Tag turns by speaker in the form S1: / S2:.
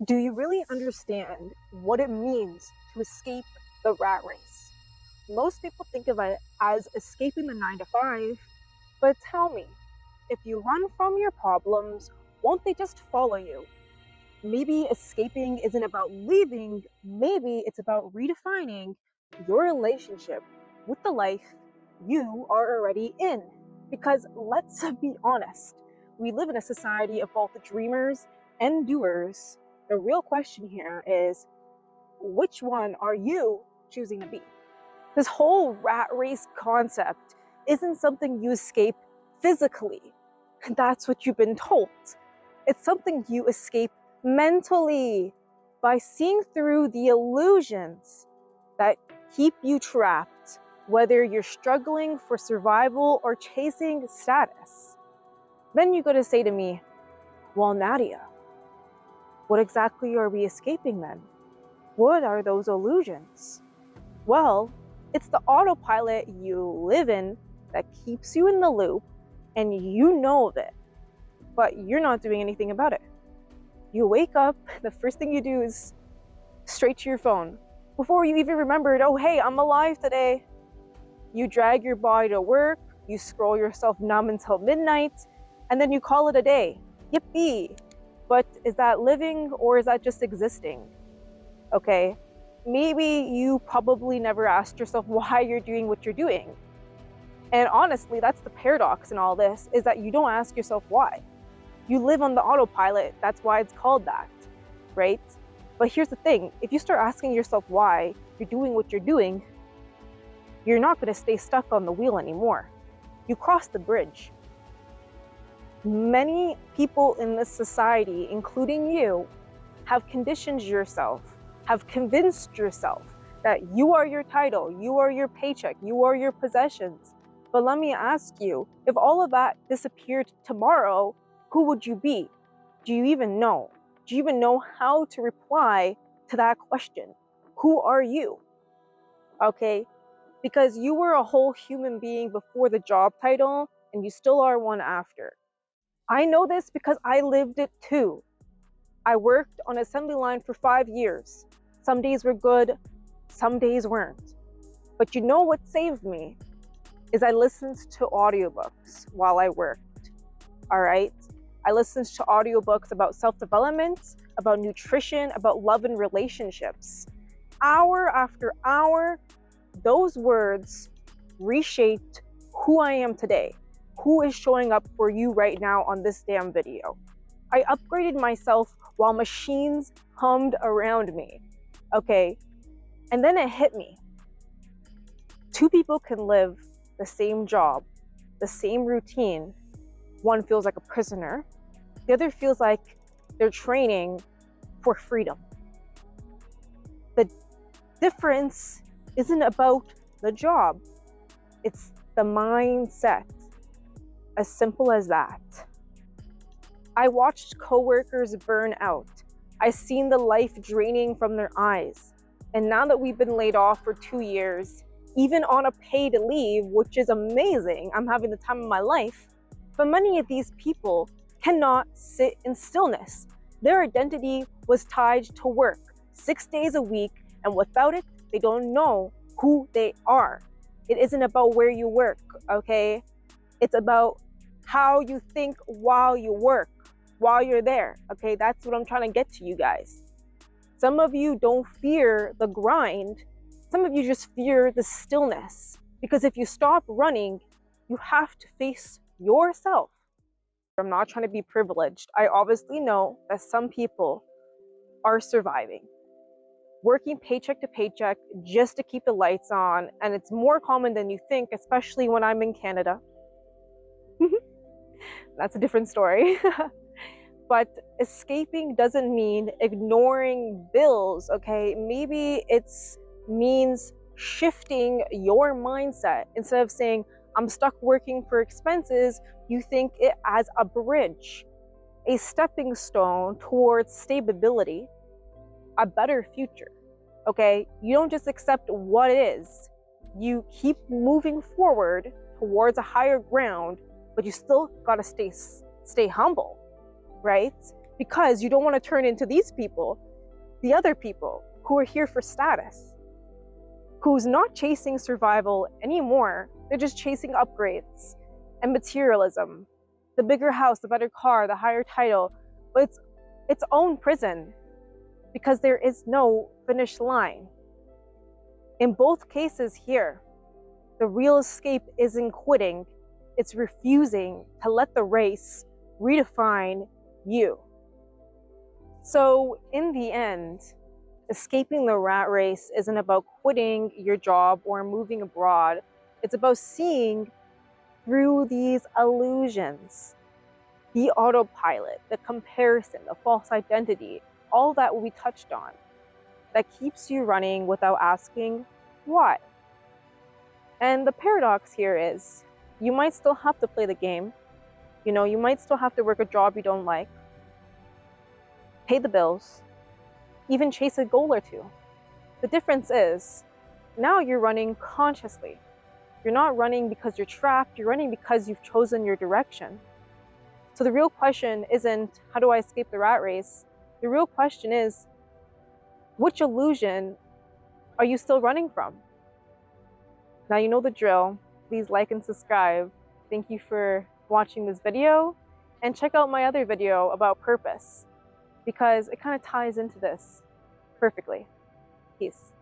S1: Do you really understand what it means to escape the rat race? Most people think of it as escaping the 9 to 5, but tell me, if you run from your problems, won't they just follow you? Maybe escaping isn't about leaving, maybe it's about redefining your relationship with the life you are already in. Because let's be honest, we live in a society of both dreamers and doers. The real question here is, which one are you choosing to be? This whole rat race concept isn't something you escape physically. That's what you've been told. It's something you escape mentally by seeing through the illusions that keep you trapped, whether you're struggling for survival or chasing status. Then you go to say to me, well, Nadia, what exactly are we escaping then? What are those illusions? Well, it's the autopilot you live in that keeps you in the loop, and you know of it, but you're not doing anything about it. You wake up, the first thing you do is straight to your phone. Before you even remembered, oh hey, I'm alive today. You drag your body to work, you scroll yourself numb until midnight, and then you call it a day. Yippee! But is that living or is that just existing? Okay, maybe you probably never asked yourself why you're doing what you're doing. And honestly, that's the paradox in all this, is that you don't ask yourself why. You live on the autopilot, that's why it's called that, right? But here's the thing, if you start asking yourself why you're doing what you're doing, you're not going to stay stuck on the wheel anymore. You cross the bridge. Many people in this society, including you, have conditioned yourself, have convinced yourself that you are your title, you are your paycheck, you are your possessions. But let me ask you, if all of that disappeared tomorrow, who would you be? Do you even know? Do you even know how to reply to that question? Who are you? Okay, because you were a whole human being before the job title, and you still are one after. I know this because I lived it too. I worked on assembly line for 5 years. Some days were good, some days weren't. But you know what saved me? Is I listened to audiobooks while I worked, all right? I listened to audiobooks about self-development, about nutrition, about love and relationships. Hour after hour, those words reshaped who I am today, who is showing up for you right now on this damn video. I upgraded myself while machines hummed around me, okay? And then it hit me. Two people can live the same job, the same routine. One feels like a prisoner, the other feels like they're training for freedom. The difference isn't about the job, it's the mindset. As simple as that. I watched coworkers burn out. I seen the life draining from their eyes. And now that we've been laid off for 2 years, even on a paid leave, which is amazing, I'm having the time of my life, but many of these people cannot sit in stillness. Their identity was tied to work 6 days a week, and without it, they don't know who they are. It isn't about where you work, okay? It's about how you think while you work, while you're there, okay? That's what I'm trying to get to you guys. Some of you don't fear the grind. Some of you just fear the stillness. Because if you stop running, you have to face yourself. I'm not trying to be privileged. I obviously know that some people are surviving, working paycheck to paycheck just to keep the lights on. And it's more common than you think, especially when I'm in Canada. That's a different story. But escaping doesn't mean ignoring bills, okay? Maybe it means shifting your mindset. Instead of saying, I'm stuck working for expenses, you think it as a bridge, a stepping stone towards stability, a better future, okay? You don't just accept what is. You keep moving forward towards a higher ground, but you still gotta stay humble, right? because you don't want to turn into these people, the other people who are here for status, who's not chasing survival anymore. They're just chasing upgrades and materialism, the bigger house, the better car, the higher title, but it's its own prison because there is no finish line. In both cases here, the real escape isn't quitting, it's refusing to let the race redefine you. So in the end, escaping the rat race isn't about quitting your job or moving abroad. It's about seeing through these illusions, the autopilot, the comparison, the false identity, all that we touched on, that keeps you running without asking why. And the paradox here is you might still have to play the game. You might still have to work a job you don't like, pay the bills, even chase a goal or two. The difference is now you're running consciously. You're not running because you're trapped, you're running because you've chosen your direction. So the real question isn't, how do I escape the rat race? The real question is, which illusion are you still running from? Now you know the drill. Please like and subscribe. Thank you for watching this video, and check out my other video about purpose because it kind of ties into this perfectly. Peace.